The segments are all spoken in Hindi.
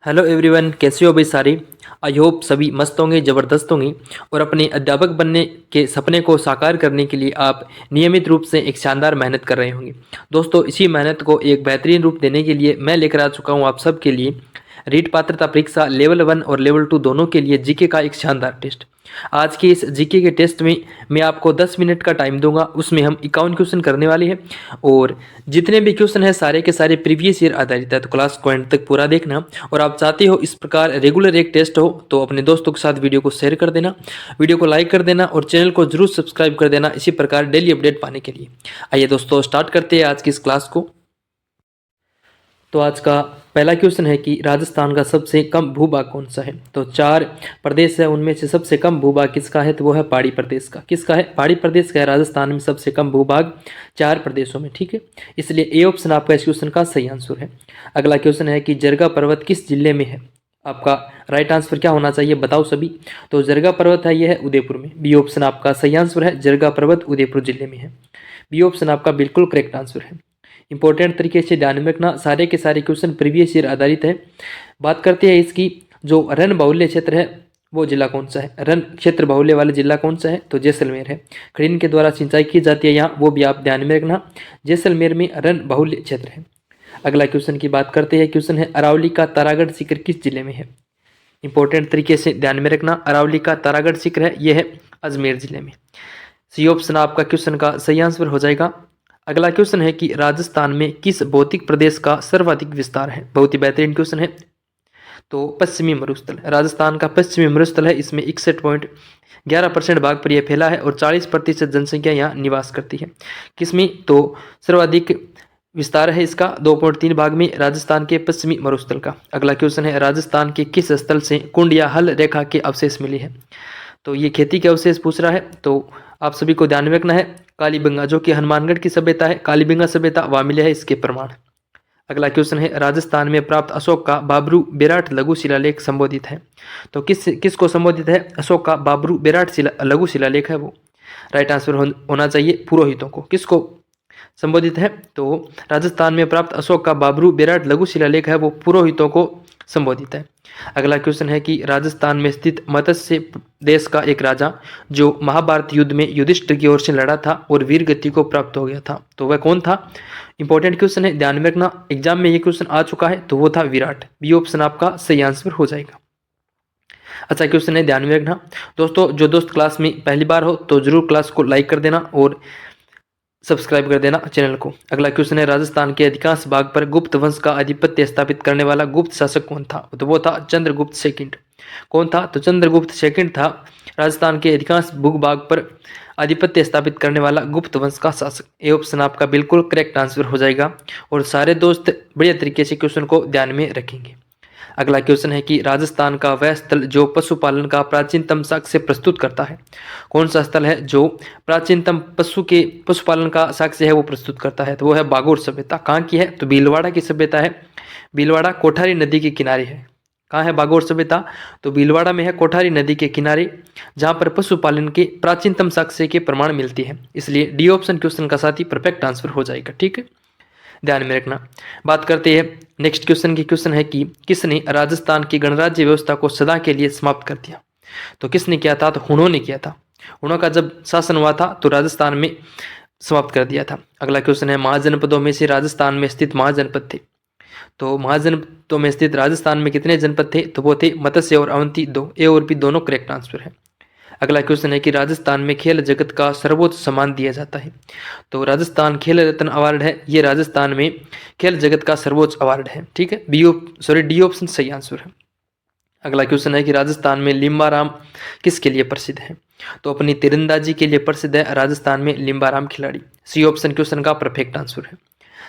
हेलो एवरीवन, कैसे हो भाई सारे। आई होप सभी मस्त होंगे, ज़बरदस्त होंगे और अपने अध्यापक बनने के सपने को साकार करने के लिए आप नियमित रूप से एक शानदार मेहनत कर रहे होंगे। दोस्तों, इसी मेहनत को एक बेहतरीन रूप देने के लिए मैं लेकर आ चुका हूँ आप सब के लिए रीट पात्रता परीक्षा लेवल 1 और लेवल 2 दोनों के लिए जीके का एक शानदार टेस्ट। आज के इस जीके के टेस्ट में मैं आपको 10 मिनट का टाइम दूंगा। उसमें हम 51 क्वेश्चन करने वाले हैं और जितने भी क्वेश्चन हैं सारे के सारे प्रीवियस ईयर आधारित है, तो क्लास को एंड तक पूरा देखना। और आप चाहते हो इस प्रकार रेगुलर एक टेस्ट हो तो अपने दोस्तों के साथ वीडियो को शेयर कर देना, वीडियो को लाइक कर देना और चैनल को जरूर सब्सक्राइब कर देना इसी प्रकार डेली अपडेट पाने के लिए। आइए दोस्तों, स्टार्ट करते हैं आज की इस क्लास को। तो आज का पहला क्वेश्चन है कि राजस्थान का सबसे कम भूभाग कौन सा है। तो 4 प्रदेश है, उनमें से सबसे कम भूभाग किसका है, तो वो है पहाड़ी प्रदेश का। किसका है, पहाड़ी प्रदेश का है। राजस्थान में सबसे कम भूभाग 4 प्रदेशों में, ठीक है। इसलिए ए ऑप्शन आपका इस क्वेश्चन का सही आंसर है। अगला क्वेश्चन है कि जरगा पर्वत किस जिले में है। आपका राइट आंसर क्या होना चाहिए, बताओ सभी। तो जरगा पर्वत है, यह है उदयपुर में। बी ऑप्शन आपका सही आंसर है, जरगा पर्वत उदयपुर जिले में है। बी ऑप्शन आपका बिल्कुल करेक्ट आंसर है। इंपॉर्टेंट तरीके से ध्यान में रखना, सारे के सारे क्वेश्चन प्रीवियस ईयर आधारित है। बात करते हैं इसकी, जो रन बाहुल्य क्षेत्र है वो जिला कौन सा है। रन क्षेत्र बाहुल्य वाला जिला कौन सा है, तो जैसलमेर है। खड़ीन के द्वारा सिंचाई की जाती है यहाँ, वो भी आप ध्यान में रखना, जैसलमेर में रन बाहुल्य क्षेत्र है। अगला क्वेश्चन की बात करते हैं। क्वेश्चन है अरावली का तारागढ़ शिखर किस जिले में है। इंपॉर्टेंट तरीके से ध्यान में रखना, अरावली का तारागढ़ शिखर है, यह है अजमेर जिले में। सी ऑप्शन आपका क्वेश्चन का सही आंसर हो जाएगा। अगला क्वेश्चन है कि राजस्थान में किस भौतिक प्रदेश का सर्वाधिक विस्तार है। बहुत ही बेहतरीन क्वेश्चन है। तो पश्चिमी मरुस्थल, राजस्थान का पश्चिमी मरुस्थल है। इसमें 61.11% भाग पर यह फैला है और 40% जनसंख्या यहाँ निवास करती है। किसमें, तो सर्वाधिक विस्तार है इसका 2.3 भाग में, राजस्थान के पश्चिमी मरुस्थल का। अगला क्वेश्चन है राजस्थान के किस स्थल से कुंड या हल रेखा के अवशेष मिले हैं। तो ये खेती के अवशेष पूछ रहा है, तो आप सभी को ध्यान में रखना है कालीबंगा, जो कि हनुमानगढ़ की सभ्यता है, कालीबंगा सभ्यता वहां मिले है इसके प्रमाण। अगला क्वेश्चन है राजस्थान में प्राप्त अशोक का बाबरू बेराट लघु शिलालेख संबोधित है। तो किसको संबोधित है, अशोक का बाबरू बेराट लघु शिलालेख है वो। राइट आंसर होना चाहिए पुरोहितों को। किसको संबोधित है, तो राजस्थान में प्राप्त अशोक का बाबरू बेराट लघु शिलालेख है वो पुरोहितों को संबोधित है। अगला क्वेश्चन है कि राजस्थान में स्थित मत्स्य देश का एक राजा जो महाभारत युद्ध में युधिष्ठिर की ओर से लड़ा था और वीर गति को प्राप्त हो गया था, तो वह कौन था। इंपॉर्टेंट क्वेश्चन है, ध्यान में रखना, एग्जाम में ये क्वेश्चन आ चुका है, तो वो था विराट। बी ऑप्शन आपका सही आंसर हो जाएगा। अच्छा क्वेश्चन है, ध्यान में रखना। दोस्तों, जो दोस्त क्लास में पहली बार हो तो जरूर क्लास को लाइक कर देना और सब्सक्राइब कर देना चैनल को। अगला क्वेश्चन है राजस्थान के अधिकांश भाग पर गुप्त वंश का आधिपत्य स्थापित करने वाला गुप्त शासक कौन था। तो वो था चंद्रगुप्त सेकंड। कौन था, तो चंद्रगुप्त सेकंड था राजस्थान के अधिकांश भूभाग पर आधिपत्य स्थापित करने वाला गुप्त वंश का शासक। ये ऑप्शन आपका बिल्कुल करेक्ट आंसर हो जाएगा और सारे दोस्त बढ़िया तरीके से क्वेश्चन को ध्यान में रखेंगे। अगला क्वेश्चन है कि राजस्थान का वह स्थल जो पशुपालन का प्राचीनतम साक्ष्य प्रस्तुत करता है। कौन सा स्थल है जो प्राचीनतम पशुपालन का साक्ष्य है वो प्रस्तुत करता है, तो वो है बागोर सभ्यता। कहाँ की है, तो भीलवाड़ा की सभ्यता है। भीलवाड़ा कोठारी नदी के किनारे है। कहाँ है बागोर सभ्यता, तो भीलवाड़ा में है, कोठारी नदी के किनारे, जहाँ पर पशुपालन के प्राचीनतम साक्ष्य के प्रमाण मिलती है। इसलिए डी ऑप्शन क्वेश्चन का साथ ही परफेक्ट आंसर हो जाएगा, ठीक है, ध्यान में रखना। बात करते हैं नेक्स्ट क्वेश्चन की। क्वेश्चन है कि किसने राजस्थान की गणराज्य व्यवस्था को सदा के लिए समाप्त कर दिया। तो किसने किया था, तो हुणों ने किया था। हुणों का जब शासन हुआ था तो राजस्थान में समाप्त कर दिया था। अगला क्वेश्चन है महाजनपदों में से राजस्थान में स्थित महाजनपद थे। तो महाजनपदों में स्थित राजस्थान में कितने जनपद थे, तो वो थे मत्स्य और अवंती 2। ए और बी दोनों करेक्ट आंसर है। अगला क्वेश्चन है कि राजस्थान में खेल जगत का सर्वोच्च सम्मान दिया जाता है। तो राजस्थान खेल रत्न अवार्ड है, ये राजस्थान में खेल जगत का सर्वोच्च अवार्ड है, ठीक है। डी ऑप्शन सही आंसर है। अगला क्वेश्चन है कि राजस्थान में लिम्बाराम किसके लिए प्रसिद्ध है। तो अपनी तीरंदाजी के लिए प्रसिद्ध है राजस्थान में लिम्बाराम खिलाड़ी। सी ऑप्शन क्वेश्चन का परफेक्ट आंसर है।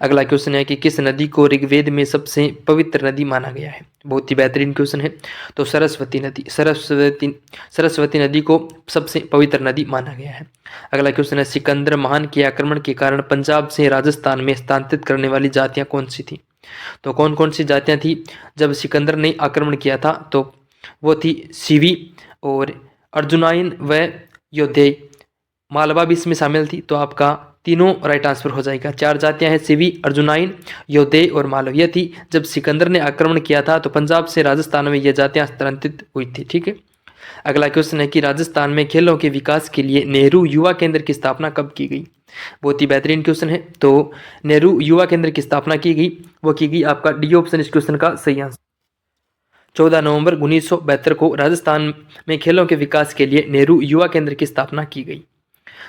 अगला क्वेश्चन है कि किस नदी को ऋग्वेद में सबसे पवित्र नदी माना गया है। बहुत ही बेहतरीन क्वेश्चन है। तो सरस्वती नदी, सरस्वती नदी को सबसे पवित्र नदी माना गया है। अगला क्वेश्चन है सिकंदर महान के आक्रमण के कारण पंजाब से राजस्थान में स्थानांतरित करने वाली जातियां कौन सी थी। तो कौन कौन सी जातियां थी जब सिकंदर ने आक्रमण किया था, तो वो थी सीवी और अर्जुनाइन व योद्धे। मालवा भी इसमें शामिल थी। तो आपका तीनों राइट आंसर हो जाएगा। 4 जातियां हैं सिवी, अर्जुनाइन, योधेय और मालव। यह थी जब सिकंदर ने आक्रमण किया था तो पंजाब से राजस्थान में यह जातियां हस्तांतरित हुई थी। ठीक है। अगला क्वेश्चन है कि राजस्थान में खेलों के विकास के लिए नेहरू युवा केंद्र की स्थापना कब की गई। बहुत ही बेहतरीन क्वेश्चन है। तो नेहरू युवा केंद्र की स्थापना की गई, वो की गई आपका डी ऑप्शन इस क्वेश्चन का सही आंसर। 14 नवंबर 1972 को राजस्थान में खेलों के विकास के लिए नेहरू युवा केंद्र की स्थापना की गई।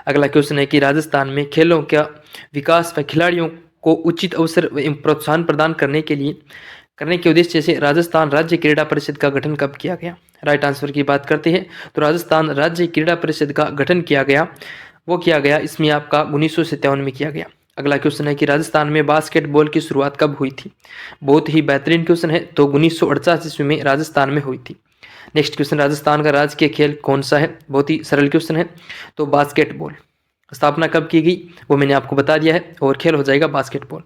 अगला क्वेश्चन है कि राजस्थान में खेलों का विकास व खिलाड़ियों को उचित अवसर एवं प्रोत्साहन प्रदान करने के उद्देश्य से राजस्थान राज्य क्रीड़ा परिषद का गठन कब किया गया। राइट आंसर की बात करते हैं तो राजस्थान राज्य क्रीड़ा परिषद का गठन किया गया, वो किया गया इसमें आपका 1957 में किया गया। अगला क्वेश्चन है कि राजस्थान में बास्केटबॉल की शुरुआत कब हुई थी। बहुत ही बेहतरीन क्वेश्चन है। तो 1948 ईस्वी में राजस्थान में हुई थी। नेक्स्ट क्वेश्चन, राजस्थान का राजकीय खेल कौन सा है। बहुत ही सरल क्वेश्चन है। तो बास्केटबॉल। स्थापना कब की गई वो मैंने आपको बता दिया है और खेल हो जाएगा बास्केटबॉल।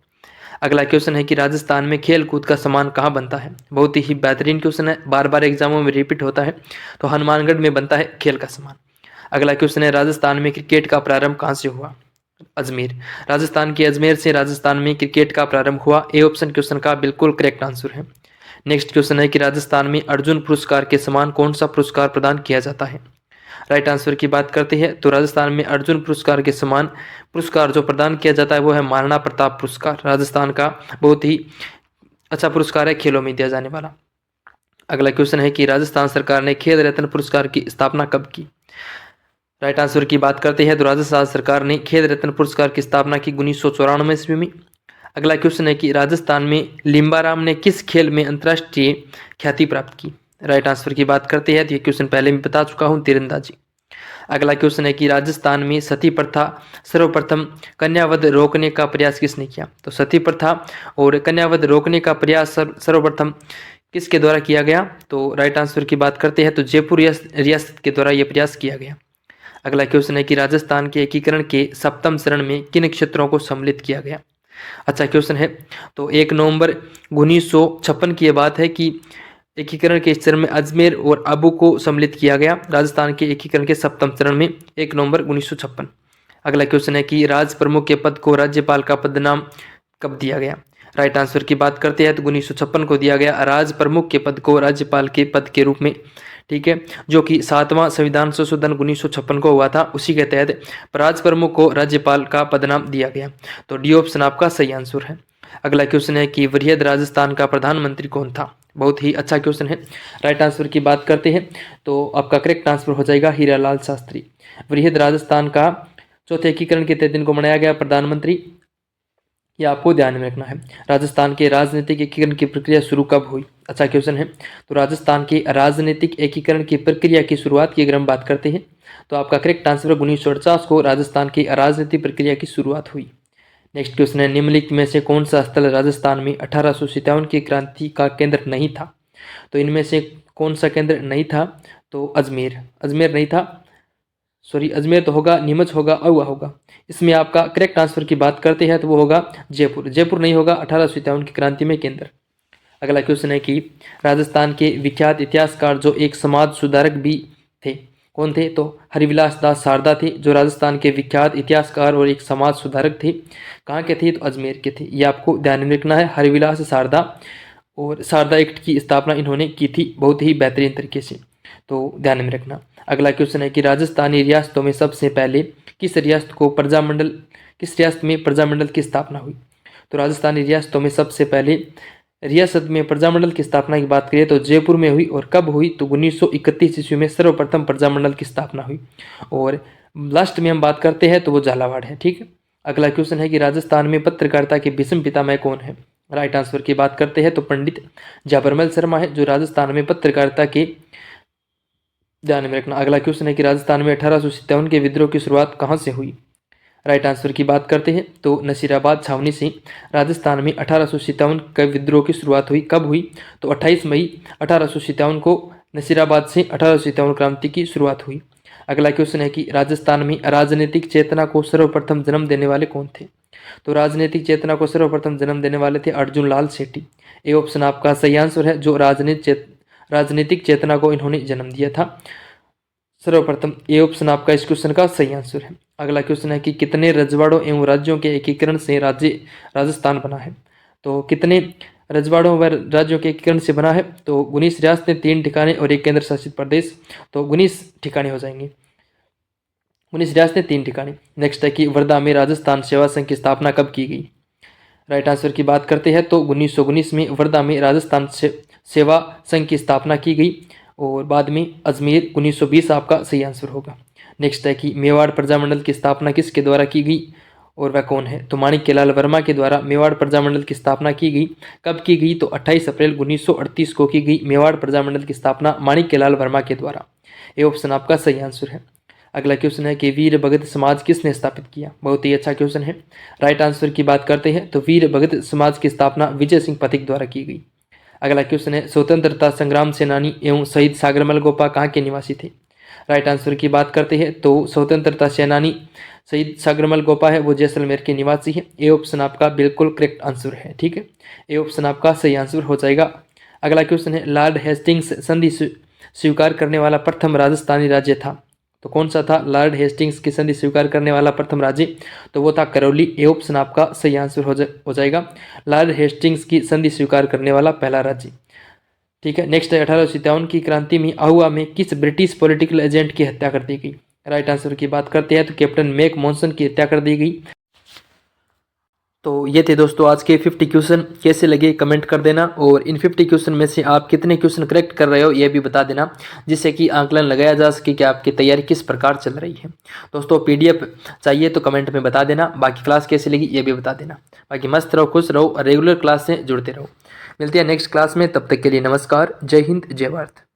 अगला क्वेश्चन है कि राजस्थान में खेल कूद का सामान कहाँ बनता है। बहुत ही बेहतरीन क्वेश्चन है, बार बार एग्जामों में रिपीट होता है। तो हनुमानगढ़ में बनता है खेल का सामान। अगला क्वेश्चन है राजस्थान में क्रिकेट का प्रारंभ कहाँ से हुआ। अजमेर। राजस्थान के अजमेर से राजस्थान में क्रिकेट का प्रारंभ हुआ। ए ऑप्शन क्वेश्चन का बिल्कुल करेक्ट आंसर है। नेक्स्ट क्वेश्चन है कि राजस्थान में अर्जुन पुरस्कार के समान कौन सा पुरस्कार प्रदान किया जाता है। राइट आंसर की बात करते हैं तो राजस्थान में अर्जुन पुरस्कार के समान पुरस्कार जो प्रदान किया जाता है वो है महाराणा प्रताप पुरस्कार। राजस्थान का बहुत ही अच्छा पुरस्कार है खेलों में दिया जाने वाला। अगला क्वेश्चन है कि राजस्थान सरकार ने खेल रत्न पुरस्कार की स्थापना कब की। राइट आंसर की बात करते हैं तो राजस्थान सरकार ने खेल रत्न पुरस्कार की स्थापना की 1994 ईस्वी में। अगला क्वेश्चन है कि राजस्थान में लिम्बाराम ने किस खेल में अंतर्राष्ट्रीय ख्याति प्राप्त की। राइट आंसर की बात करते हैं तो ये क्वेश्चन पहले मैं बता चुका हूँ, तीरंदाजी। अगला क्वेश्चन है कि राजस्थान में सती प्रथा सर्वप्रथम कन्यावध रोकने का प्रयास किसने किया। तो सती प्रथा और कन्यावध रोकने का प्रयास सर्वप्रथम किसके द्वारा किया गया। तो राइट आंसर की बात करते हैं तो जयपुर रियासत के द्वारा यह प्रयास किया गया। अगला क्वेश्चन है कि राजस्थान के एकीकरण के सप्तम चरण में किन क्षेत्रों को सम्मिलित किया गया। अच्छा क्वेश्चन है। तो 1 नवंबर 1956 की यह बात है कि एकीकरण के इस चरण में अजमेर और अबू को सम्मिलित किया गया। राजस्थान के एकीकरण के सप्तम चरण में 1 नवंबर 1956। अगला क्वेश्चन है कि राज प्रमुख के पद को राज्यपाल का पद नाम कब दिया गया। राइट आंसर की बात करते हैं तो 1956 को दिया गया राज प्रमुख के पद को राज्यपाल के पद के रूप में। ठीक है, जो कि 7वां संविधान संशोधन 1956 को हुआ था, उसी के तहत राज प्रमुख को राज्यपाल का पद नाम दिया गया। तो डी ऑप्शन आपका सही आंसर है। अगला क्वेश्चन है कि वृहद राजस्थान का प्रधानमंत्री कौन था। बहुत ही अच्छा क्वेश्चन है। राइट आंसर की बात करते हैं तो आपका करेक्ट आंसर हो जाएगा हीरालाल शास्त्री। वृहद राजस्थान का चौथे एकीकरण के तहत इनको बनाया गया प्रधानमंत्री, ये आपको ध्यान में रखना है। राजस्थान के राजनीतिक एकीकरण की प्रक्रिया शुरू कब हुई। अच्छा क्वेश्चन है। तो राजस्थान के राजनीतिक एकीकरण की प्रक्रिया की शुरुआत की अगर हम बात करते हैं तो आपका करेक्ट आंसर 1948 को राजस्थान की राजनीतिक प्रक्रिया की शुरुआत हुई। नेक्स्ट क्वेश्चन है निम्नलिखित में से कौन सा स्थल राजस्थान में 1857 की क्रांति का केंद्र नहीं था। तो इनमें से कौन सा केंद्र नहीं था। तो अजमेर नहीं था, सॉरी अजमेर तो होगा, नीमच होगा, अहुआ होगा। इसमें आपका करेक्ट आंसर की बात करते हैं तो वो होगा जयपुर नहीं होगा 1857 की क्रांति में केंद्र। अगला क्वेश्चन है कि राजस्थान के विख्यात इतिहासकार जो एक समाज सुधारक भी थे, कौन थे। तो हरिविलास दास शारदा थे, जो राजस्थान के विख्यात इतिहासकार और एक समाज सुधारक थे। कहाँ के थे। तो अजमेर के थे। ये आपको ध्यान में रखना है, हरिविलास शारदा, और शारदा एक्ट की स्थापना इन्होंने की थी बहुत ही बेहतरीन तरीके से, तो ध्यान में रखना। अगला क्वेश्चन है कि राजस्थानी रियासतों में सबसे पहले किस रियासत में प्रजामंडल की स्थापना हुई। तो राजस्थानी रियासतों में सबसे पहले रियासत में प्रजामंडल की स्थापना की बात करें तो जयपुर में हुई, और कब हुई। तो 1931 ईस्वी में सर्वप्रथम प्रजामंडल की स्थापना हुई, और लास्ट में हम बात करते हैं तो वो झालावाड़ है। ठीक है। अगला क्वेश्चन है कि राजस्थान में पत्रकारिता के भीष्म पितामह कौन है। राइट आंसर की बात करते हैं तो पंडित जाबरमल शर्मा है, जो राजस्थान में पत्रकारिता के, ध्यान में रखना। अगला क्वेश्चन है कि राजस्थान में 1857 के विद्रोह की शुरुआत कहाँ से हुई। राइट आंसर की बात करते हैं तो नसीराबाद छावनी से राजस्थान में 1857 के विद्रोह की शुरुआत हुई। कब हुई। तो 28 मई 1857 को नसीराबाद से 1857 क्रांति की शुरुआत हुई। अगला क्वेश्चन है कि राजस्थान में राजनीतिक चेतना को सर्वप्रथम जन्म देने वाले कौन थे। तो राजनीतिक चेतना को सर्वप्रथम जन्म देने वाले थे अर्जुन लाल सेठी। ये ऑप्शन आपका सही आंसर है, जो राजनीतिक चेतना को इन्होंने जन्म दिया था। सर्वप्रथम ए ऑप्शन आपका इस क्वेश्चन का सही आंसर है। अगला क्वेश्चन है कि कितने रजवाड़ों एवं राज्यों के एकीकरण से राज्य राजस्थान बना है। तो कितने रजवाड़ों व राज्यों के एकीकरण से बना है। तो 19 रियासतें, 3 ठिकाने और 1 केंद्र शासित प्रदेश। तो 19 ठिकाने हो जाएंगे। 19 रियासतें, 3 ठिकाने। नेक्स्ट है कि वर्धा में राजस्थान सेवा संघ की स्थापना कब की गई। राइट आंसर की बात करते हैं तो 1919 में वर्धा में राजस्थान सेवा संघ की स्थापना की गई और बाद में अजमेर 1920 आपका सही आंसर होगा। नेक्स्ट है कि मेवाड़ प्रजामंडल की स्थापना किसके द्वारा की गई और वह कौन है। तो माणिक्यलाल वर्मा के द्वारा मेवाड़ प्रजामंडल की स्थापना की गई। कब की गई। तो 28 अप्रैल 1938 को की गई मेवाड़ प्रजामंडल की स्थापना माणिक्यलाल वर्मा के द्वारा। ये ऑप्शन आपका सही आंसर है। अगला क्वेश्चन है कि वीर भगत समाज किसने स्थापित किया। बहुत ही अच्छा क्वेश्चन है। राइट आंसर की बात करते हैं तो वीर भगत समाज की स्थापना विजय सिंह पथिक द्वारा की गई। अगला क्वेश्चन है स्वतंत्रता संग्राम सेनानी एवं शहीद सागरमल गोपा कहाँ के निवासी थे। राइट आंसर की बात करते हैं तो स्वतंत्रता सेनानी शहीद सागरमल गोपा है वो जैसलमेर के निवासी है। ए ऑप्शन आपका बिल्कुल करेक्ट आंसर है। ठीक है, ए ऑप्शन आपका सही आंसर हो जाएगा। अगला क्वेश्चन है लॉर्ड हेस्टिंग्स संधि स्वीकार करने वाला प्रथम राजस्थानी राज्य था। तो कौन सा था लॉर्ड हेस्टिंग्स की संधि स्वीकार करने वाला प्रथम राज्य। तो वो था करौली। ए ऑप्शन आपका सही आंसर हो जाएगा। लॉर्ड हेस्टिंग्स की संधि स्वीकार करने वाला पहला राज्य। ठीक है, नेक्स्ट है 1857 की क्रांति में आहुआ में किस ब्रिटिश पॉलिटिकल एजेंट की हत्या कर दी गई। राइट आंसर की बात करते हैं तो कैप्टन मैक मॉनसन की हत्या कर दी गई। तो ये थे दोस्तों आज के 50 क्वेश्चन। कैसे लगे कमेंट कर देना और इन 50 क्वेश्चन में से आप कितने क्वेश्चन करेक्ट कर रहे हो ये भी बता देना, जिससे कि आंकलन लगाया जा सके कि आपकी तैयारी किस प्रकार चल रही है। दोस्तों पीडीएफ चाहिए तो कमेंट में बता देना। बाकी क्लास कैसे लगी ये भी बता देना। बाकी मस्त रहो, खुश रहो और रेगुलर क्लास से जुड़ते रहो। मिलते हैं नेक्स्ट क्लास में, तब तक के लिए नमस्कार। जय हिंद, जय भारत।